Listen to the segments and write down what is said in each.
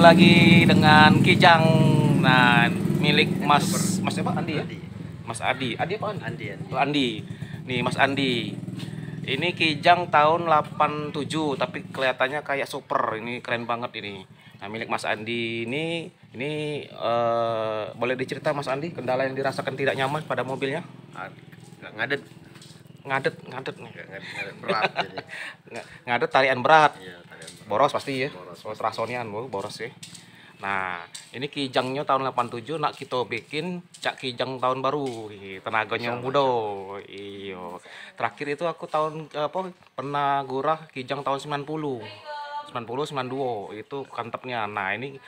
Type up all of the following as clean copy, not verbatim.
lagi dengan Kijang, nah milik Mas apa Andi ya? Mas Adi. Adi apa Andi? Andi. Nih Mas Andi. Ini Kijang tahun 87 tapi kelihatannya kayak super. Ini keren banget ini. Nah, milik Mas Andi ini boleh dicerita Mas Andi kendala yang dirasakan tidak nyaman pada mobilnya? Ngadet Nih. ngadet berat jadi. Ngadet tarian berat. Iya, tarian berat. Boros pasti ya. Boros. Trasonian boros sih. Nah, ini Kijangnya tahun 87 nak kita bikin cak Kijang tahun baru. Tenaganya muda. Iyo. Terakhir itu aku tahun pernah gurah Kijang tahun 90. 92 itu kantepnya. Nah, ini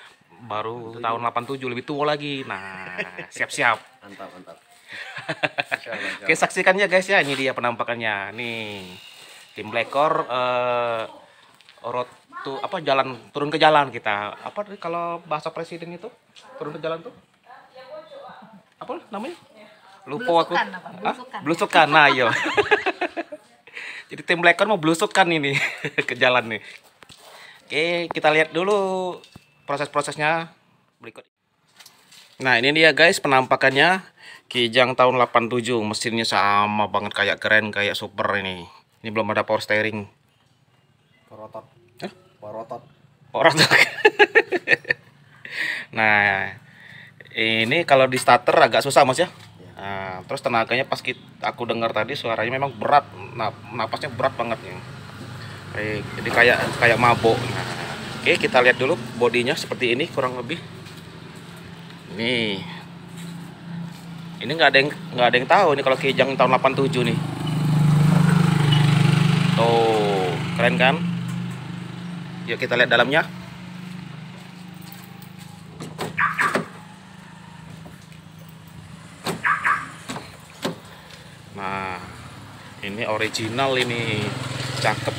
baru tahun 87 lebih tua lagi. Nah, siap-siap. Mantap. Oke, saksikan ya guys ya, ini dia penampakannya. Nih, tim Blackcore road to turun ke jalan kita. Apa kalau bahasa presiden itu? Turun ke jalan tuh? Apa namanya? Lupa aku. Blusukan. Nah, yo. Jadi tim Blackcore mau blusukan ini ke jalan nih. Oke, kita lihat dulu proses-prosesnya berikut. Nah, ini dia guys penampakannya. Kijang tahun 87, mesinnya sama banget, kayak keren, kayak super ini. Ini belum ada power steering. Porotot. Nah, ini kalau di starter agak susah Mas ya. Nah, terus tenaganya pas aku dengar tadi suaranya memang berat. Nah, napasnya berat banget nih. Jadi kayak mabok. Nah, oke, kita lihat dulu bodinya seperti ini kurang lebih. Nih. Ini nggak ada yang tahu nih kalau Kijang tahun 87 nih. Tuh, keren kan? Yuk kita lihat dalamnya. Nah, ini original ini, cakep.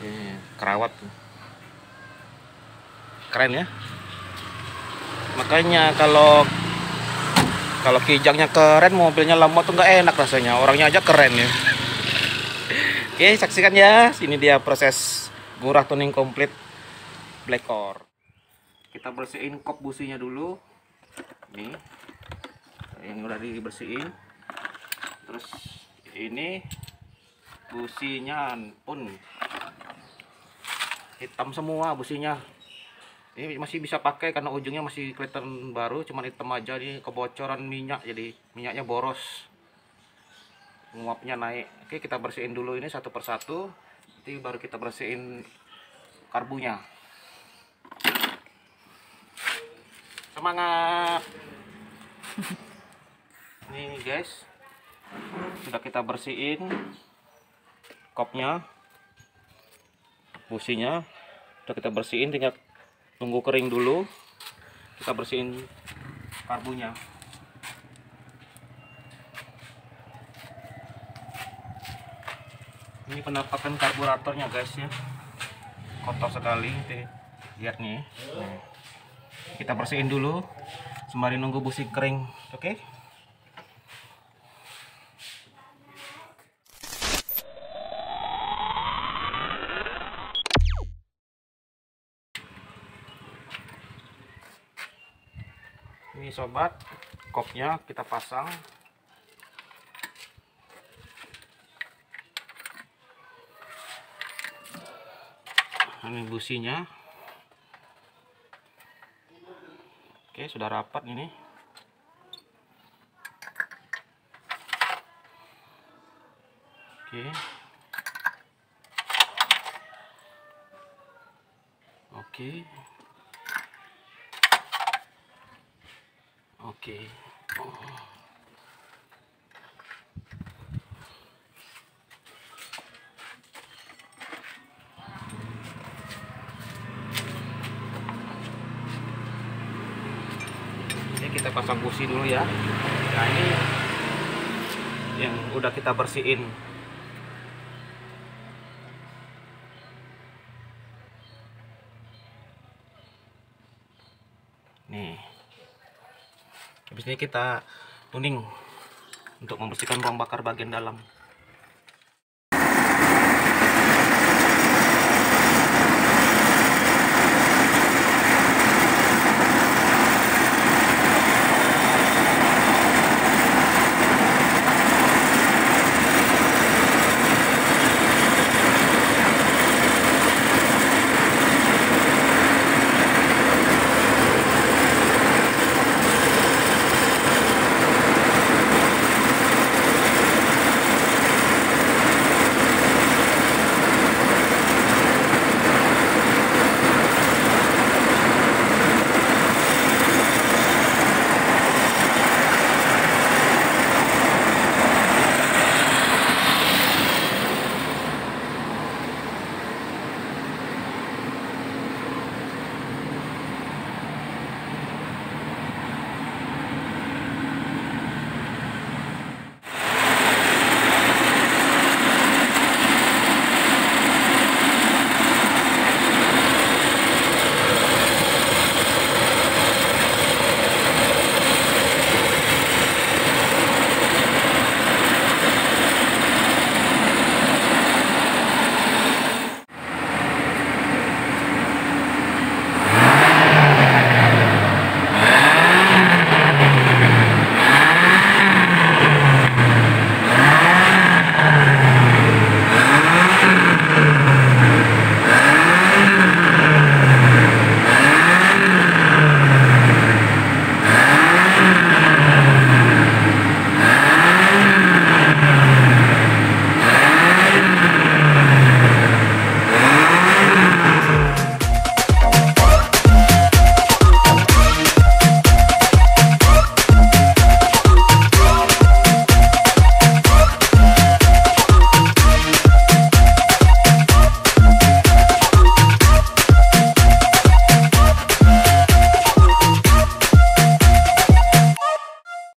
Ini kerawat. Keren ya? Makanya kalau Kijangnya keren, mobilnya lama tuh nggak enak rasanya. Orangnya aja keren ya. Oke, saksikan ya. Ini dia proses gurah tuning komplit Blackcore. Kita bersihin kop businya dulu. Nih, ini udah dibersihin. Terus ini businya pun hitam semua businya. Ini masih bisa pakai karena ujungnya masih kelihatan baru, cuman hitam aja nih, kebocoran minyak, jadi minyaknya boros, nguapnya naik. Oke, kita bersihin dulu ini satu persatu, nanti baru kita bersihin karbunya. Semangat. Nih guys, sudah kita bersihin kopnya, businya sudah kita bersihin, tinggal tunggu kering dulu, kita bersihin karbunya. Ini penampakan karburatornya guys ya, kotor sekali, lihat nih. Nah, kita bersihin dulu sembari nunggu busi kering. Oke. Ini sobat, kopnya kita pasang. Ini businya. Oke, sudah rapat ini. Oke. Oke. Oke. Ini kita pasang busi dulu ya. Nah, ini yang udah kita bersihin. Nih. Habis ini kita tuning untuk membersihkan ruang bakar bagian dalam.